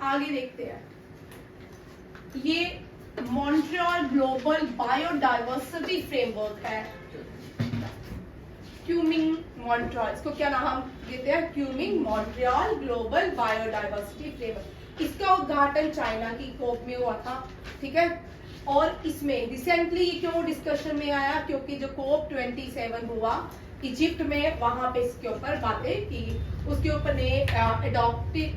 आगे देखते हैं, ये मॉन्ट्रियल ग्लोबल बायोडाइवर्सिटी फ्रेमवर्क है, क्यूमिंग मॉन्ट्रियल, इसको क्या नाम देते हैं, क्यूमिंग मॉन्ट्रियल ग्लोबल बायोडाइवर्सिटी फ्रेमवर्क। इसका उद्घाटन चाइना की कोप में हुआ था, ठीक है। और इसमें रिसेंटली ये क्यों डिस्कशन में आया, क्योंकि जो कोप 27 हुआ इजिप्ट में, वहां पे इसके ऊपर बातें की, उसके ऊपर ने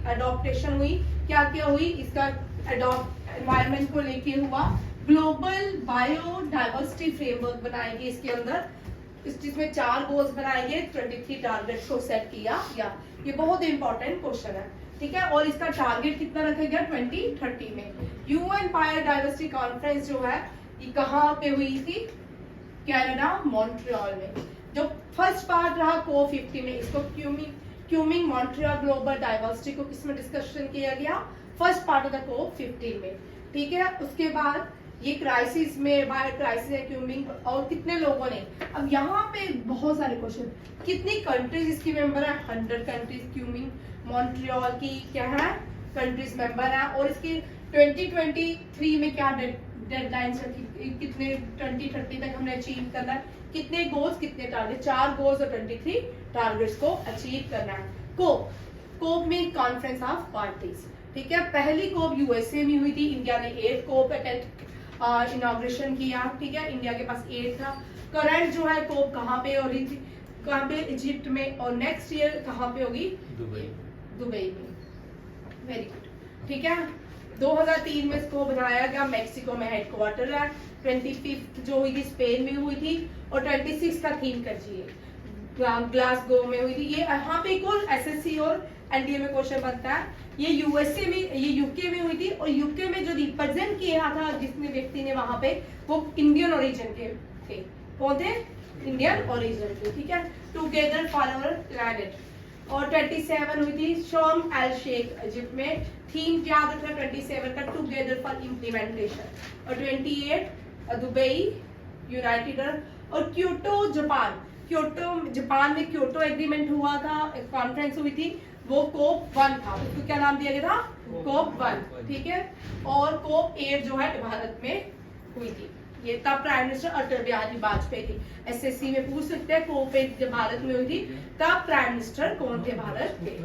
अडॉप्टेशन हुई, क्या क्या हुई, इसका एनवायरमेंट को लेके हुआ, ग्लोबल बायोडाइवर्सिटी फ्रेमवर्क बनाएंगे इसके अंदर, जिसमें 4 गोल्स बनाएंगे, 23 टारगेट को सेट किया गया। ये बहुत इंपॉर्टेंट क्वेश्चन है, ठीक है। और इसका टारगेट कितना रखा गया 2030 में। यूएन बायोडाइवर्सिटी कॉन्फ्रेंस जो है ये कहाँ पे हुई थी, कनाडा मॉन्ट्रियल में। जो फर्स्ट पार्ट रहा को 50 में, इसको क्यूमिंग मॉन्ट्रियल ग्लोबल डाइवर्सिटी को किसमें डिस्कशन किया गया, फर्स्ट पार्ट ऑफ द को 15 में, ठीक है। उसके बाद ये क्राइसिस में, बायो क्राइसिस है क्यूमिंग, और कितने लोगों ने, अब यहाँ पे बहुत सारे क्वेश्चन, कितनी कंट्रीज इसकी मेंबर है, 100 कंट्रीज क्यूमिंग मॉन्ट्रियल की क्या है, कंट्रीज मेंबर है। और इसकी 2023 में क्या डेडलाइंस रखी, कितने 2030 तक हमने अचीव करना है, कितने गोल्स, कितने टारगेट, 4 गोल्स और 23 टारगेट्स को अचीव करना है। कोप में कॉन्फ्रेंस ऑफ पार्टीज, ठीक है। पहली कोप यूएसए में हुई थी, इंडिया ने 8 कोप इनॉग्रेशन किया, ठीक है, इंडिया के पास 8 था। करंट जो है कोप कहाँ पे हो रही थी, कहाँ पे, इजिप्ट में, और नेक्स्ट ईयर कहाँ पे होगी, दुबई में। वेरी गुड, ठीक है। 2003 में इसको बनाया गया, मेक्सिको में हेडक्वार्टर है। 25 जो हुई थी स्पेन में हुई थी, और 26 का थीम कर चाहिए ग्लासगो में हुई थी। ये यहाँ पे एक और एसएससी और एनडीए में क्वेश्चन बनता है, ये यूएसए में, ये यूके में हुई थी, और यूके में जो रिप्रेजेंट किया था जिसने व्यक्ति ने वहां पे, वो इंडियन ओरिजिन के थे। कौन थे, इंडियन ओरिजिन के, ठीक है। Together for our planet. और 27 हुई थी शर्म एल शेख इजिप्ट में, थीम याद रखना 27 का, टुगेदर फॉर इम्प्लीमेंटेशन। और 28 दुबई यूनाइटेड अरब। और क्योटो जापान, क्योटो जापान में क्योटो एग्रीमेंट हुआ था, कॉन्फ्रेंस हुई थी, वो कोप 1 था, उसको क्या नाम दिया गया था, कोप 1, ठीक है। और कोप 8 जो है भारत में हुई थी, ये तब प्राइम मिनिस्टर अटल बिहारी वाजपेयी थी। एसएससी में पूछ सकते हैं, कोप 8 जब भारत में हुई थी तब प्राइम मिनिस्टर कौन थे भारत के।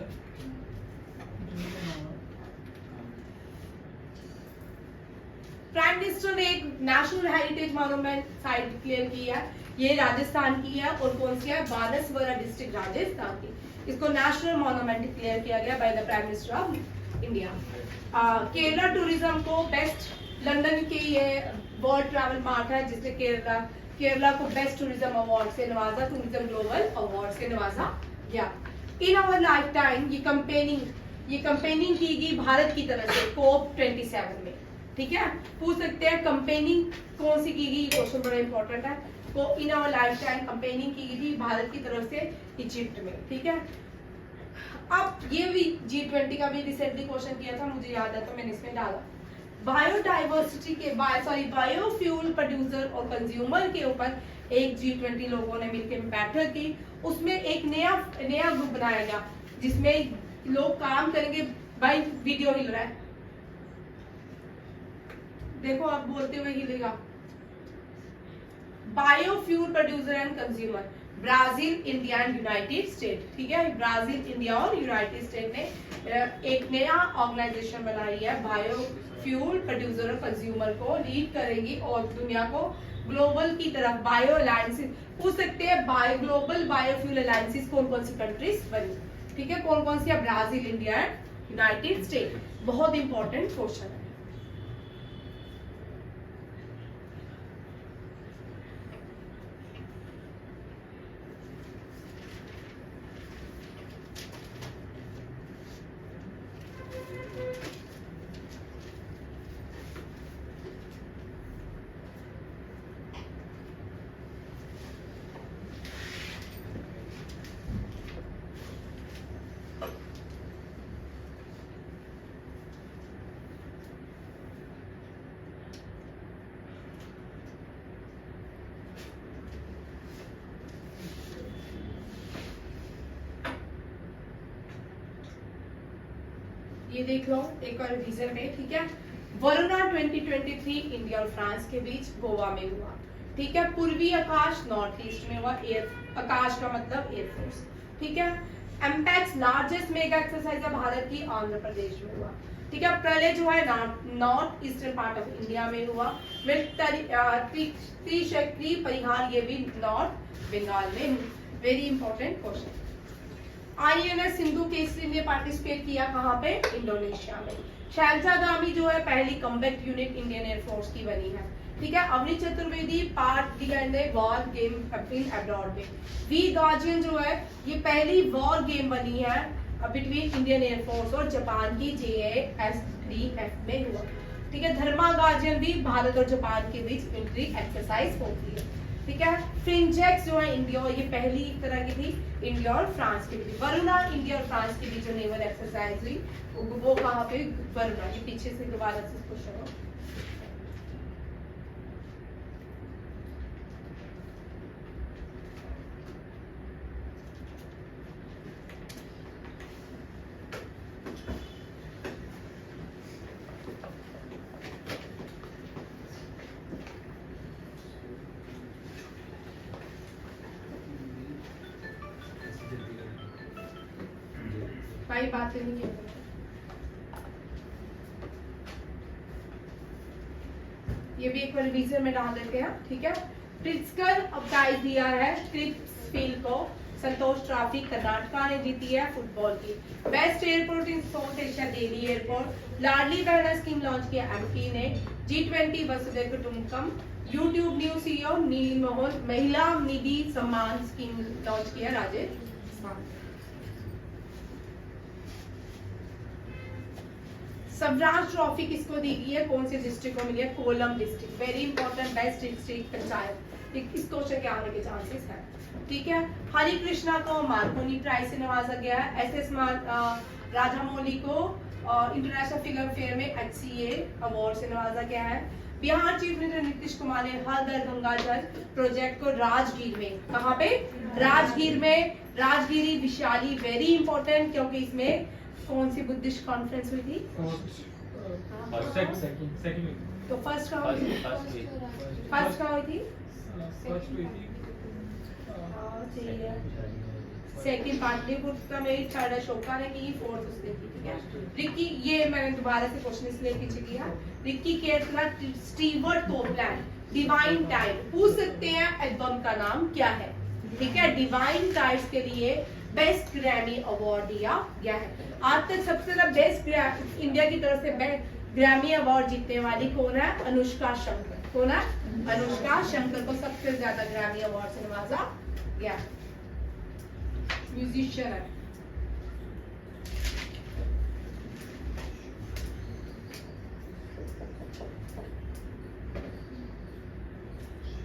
प्राइम मिनिस्टर ने एक national heritage monument site declare की है, ये राजस्थान की है, और कौन सी है, बानसवाड़ा डिस्ट्रिक्ट राजस्थान की। इसको नेशनल मॉन्यूमेंट डिक्लेयर किया गया by the prime minister of India. Kerala tourism को बेस्ट, लंदन की ये वर्ल्ड ट्रैवल मार्ट है जिसने केरला को बेस्ट टूरिज्म अवार्ड से नवाजा, टूरिज्म ग्लोबल अवार्ड से नवाजा गया। इन आवर लाइफ टाइम ये कंपेनिंग की गई भारत की तरफ से कोप 27 में, ठीक है। पूछ सकते हैं कंपेनिंग कौन सी की गई, क्वेश्चन बड़ा इंपॉर्टेंट है। तो in our lifetime campaigning की गई थी भारत की तरफ से इजिप्ट में, ठीक है। अब ये भी G20 का भी रिसेंटली क्वेश्चन किया था, मुझे याद है तो मैंने इसमें डाला। बायोडाइवर्सिटी के बायोफ्यूल प्रोड्यूसर और कंज्यूमर के ऊपर एक G20 लोगों ने मिलकर बैठक की, उसमें एक नया ग्रुप बनाया गया जिसमें लोग काम करेंगे। भाई वीडियो हिल रहा है, देखो आप बोलते हुए हिलेगा। Biofuel producer and consumer, Brazil, India and United State, ठीक है। ब्राजील, इंडिया और यूनाइटेड स्टेट ने एक नया ऑर्गेनाइजेशन बनाई है, बायोफ्यूल प्रोड्यूसर और कंज्यूमर को लीड करेंगी और दुनिया को ग्लोबल की तरफ बायो अलायंसेस। पूछ सकते हैं ग्लोबल बायोफ्यूल अलायंसेस कौन कौन सी कंट्रीज बनी, ठीक है, कौन कौन सी है, Brazil, India and United state. बहुत इंपॉर्टेंट क्वेश्चन है। ये देख लो एक और रीजन में, ठीक है। वरुणा 2023 इंडिया और फ्रांस के बीच गोवा में हुआ, ठीक है। पूर्वी आकाश नॉर्थ ईस्ट में हुआ, एयर आकाश का मतलब एयरफोर्स, ठीक है। एम्पेक्स लार्जेस्ट मेगा एक्सरसाइज है भारत की, आंध्र प्रदेश में हुआ, ठीक है। प्रलय जो है north eastern part of India में हुआ। त्रिशक्ति परिहार ये भी नॉर्थ बंगाल में। Very important question. INS Sindhu Kesari ने पार्टिसिपेट किया कहाँ पे? इंडोनेशिया में। शैलजागामी जो है पहली कम्बैट यूनिट इंडियन एयरफोर्स की बनी है, ठीक है। Avani Chaturvedi part war game in abroad में। वी गार्जियन जो है ये पहली वॉर गेम बनी है बिटवीन इंडियन एयरफोर्स और जापान की JAS-3F में हुआ, ठीक है। धर्मा गार्जियन भी भारत और जापान के बीच मिलिट्री एक्सरसाइज होती है, ठीक है। फ्रिंजेक्स जो है इंडिया, ये पहली तरह की थी इंडिया और फ्रांस के बीच। वरुणा इंडिया और फ्रांस के बीच जो नेवल एक्सरसाइज हुई वो कहाँ पे? वरुणा। ये पीछे से दोबारा से क्वेश्चन हो। भाई बातें नहीं किया, ये भी एक बार रिवीजन में डाल देते हैं, ठीक है। प्रिट्जकर प्राइज दिया है क्रिप्सफील्ड को। संतोष ट्रॉफी कर्नाटका ने जीती है फुटबॉल की। Best airport in south Asia Delhi airport. Ladli Behna scheme launch किया MP ने। G20 Vasudhaiva Kutumbakam. YouTube new CEO Neal Mohan Mahila Nidhi सम्मान स्कीम लॉन्च किया राजस्थान। स्वराज ट्रॉफी किसको दी गई है? कौन से डिस्ट्रिक्ट को मिली है? Kollam district. Very important, best district panchayat. इस क्वेश्चन के आने के चांसेस है, ठीक है। हरि कृष्णा को मार्कोनी प्राइज से नवाजा गया है। SS राजामौली को इंटरनेशनल फिल्म फेयर में HCA अवार्ड से नवाजा गया है। बिहार चीफ मिनिस्टर नीतीश कुमार ने हर घर गंगा जल प्रोजेक्ट को राजगीर में, कहाँ पे? राजगीर में। राजगिरी विशाली वेरी इंपॉर्टेंट, क्योंकि इसमें कौन सी बुद्धिस्ट कॉन्फ्रेंस हुई थी? तो फर्स्ट कहाँ हुई थी? फर्स्ट कहाँ हुई थी? सेकंड पाटलिपुत्र में, थर्ड अशोका ने की, फोर्थ उसने की, ठीक है। रिक्की, ये मैंने दोबारा से क्वेश्चन इसलिए पीछे किया। रिक्की केरला स्टीवर्ट कोपलैंड डिवाइन टाइड पूछ सकते हैं एल्बम का नाम क्या है, ठीक है। डिवाइन टाइड्स के लिए बेस्ट ग्रैमी अवार्ड दिया गया है। आज तक सबसे ज्यादा बेस्ट इंडिया की तरफ से ग्रैमी अवार्ड जीतने वाली कौन है? अनुष्का शंकर। कौन है? अनुष्का शंकर को सबसे ज्यादा ग्रैमी अवार्ड से नवाजा गया। म्यूजिशियन है।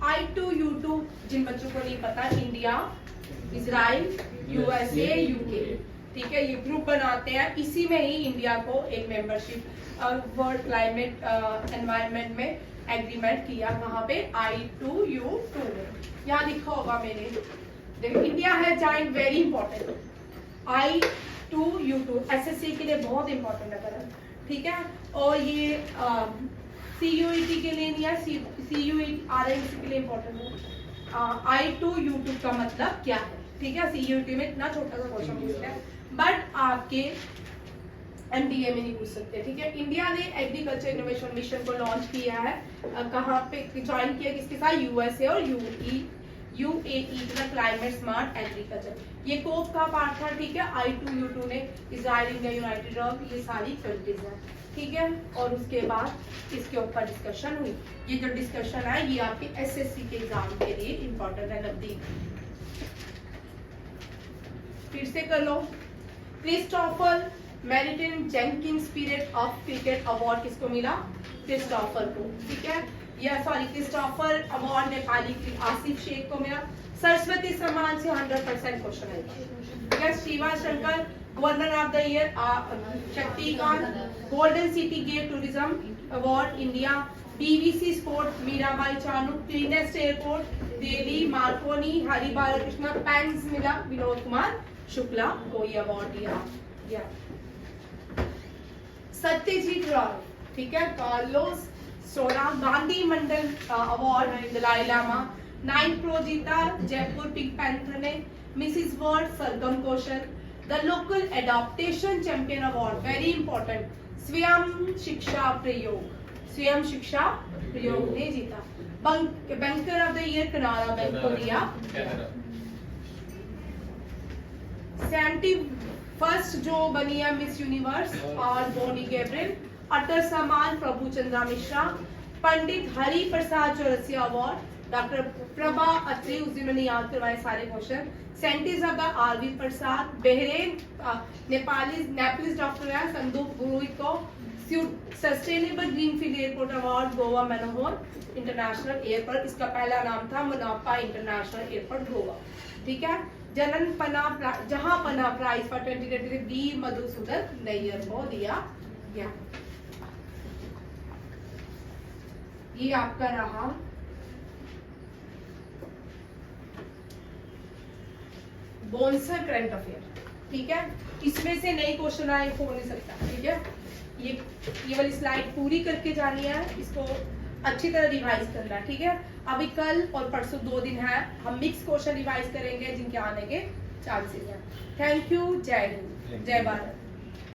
I2U2 जिन बच्चों को नहीं पता, इंडिया, इजराइल, USA, UK, ठीक है, ये ग्रुप बनाते हैं। इसी में ही इंडिया को एक मेंबरशिप वर्ल्ड क्लाइमेट एनवायरनमेंट में एग्रीमेंट किया। कहाँ पे? I2U2 में। यहाँ लिखा होगा मैंने, देखो इंडिया है joint, very important. I2U2 SSC के लिए बहुत इंपॉर्टेंट है, ठीक है। और ये CUET के लिए नहीं है, CUET RNC के लिए इंपॉर्टेंट है। I2U2 का मतलब क्या है, ठीक है। CUET में इतना छोटा सा क्वेश्चन पूछते हैं, बट आपके MBA में नहीं पूछ सकते, ठीक है। इंडिया ने एग्रीकल्चर इनोवेशन मिशन को लॉन्च किया है। कहाँ पे ज्वाइन किया? किसके साथ? USA और UAE का क्लाइमेट स्मार्ट एग्रीकल्चर। ये कोप का पार्ट था, ठीक है। I2U2 ने इजराइल, इंडिया, यूनाइटेड अरब, ये सारी कंट्रीज हैं, ठीक है। और उसके बाद इसके ऊपर डिस्कशन हुई। ये जो डिस्कशन है ये आपके SSC के एग्जाम के लिए इंपॉर्टेंट है। नजदीक फिर से कर लो। Christopher Martin Jenkins spirit of cricket award किसको मिला? क्रिस्टोफर को, ठीक है। या सॉरी, क्रिस्टोफर अवार्ड नेपाली की आसिफ शेख को मिला। सरस्वती सम्मान से 100% क्वेश्चन आएगा, ठीक है। Shiva Shankar governor of the year, Shaktikanta golden city gate tourism award India. BBC sport Mirabai Chanu. Cleanest airport Delhi Marconi Hari Balakrishna. पैंस मिला विनोद कुमार शुक्ला को ये अवार्ड दिया गया। सत्यजीत रॉय, ठीक है, कार्लोस सोरा, गांधी मंडल अवार्ड दलाई लामा, 9 प्रो जीता जयपुर पिंक पैंथर ने, Mrs world Sargam Kaushal, the local adaptation champion award very important स्वयं शिक्षा प्रयोग, स्वयं शिक्षा प्रयोग ने जीता, banker of the year Canada bank को दिया, 71st जो बनी है मिस यूनिवर्स और बोनी गैब्रियल, अटर सम्मान प्रभु चंद्रा मिश्रा, पंडित हरि प्रसाद चौरसिया अवार्ड, डॉक्टर प्रभा अत्री, उस दिन मैंने याद करवाए सारे क्वेश्चन, सेंटीजागा RV Prasad, Bahrain Nepalese doctor है संदूक पुरोहित को, sustainable greenfield airport award Goa Manohar international airport, इसका पहला नाम था मुनाफा इंटरनेशनल एयरपोर्ट गोवा, ठीक है। जहां पना प्राइज फॉर 2023 वीर मधुसूदन नैयर को दिया गया। ये आपका रहा बोनसर करंट अफेयर, ठीक है। इसमें से नए क्वेश्चन आए हो नहीं सकता, ठीक है। ये वाली स्लाइड पूरी करके जानी है, इसको अच्छी तरह रिवाइज करना है, ठीक है। अभी कल और परसों 2 दिन है, हम मिक्स क्वेश्चन रिवाइज करेंगे जिनके आने के चांसेस हैं। थैंक यू, जय हिंद, जय भारत।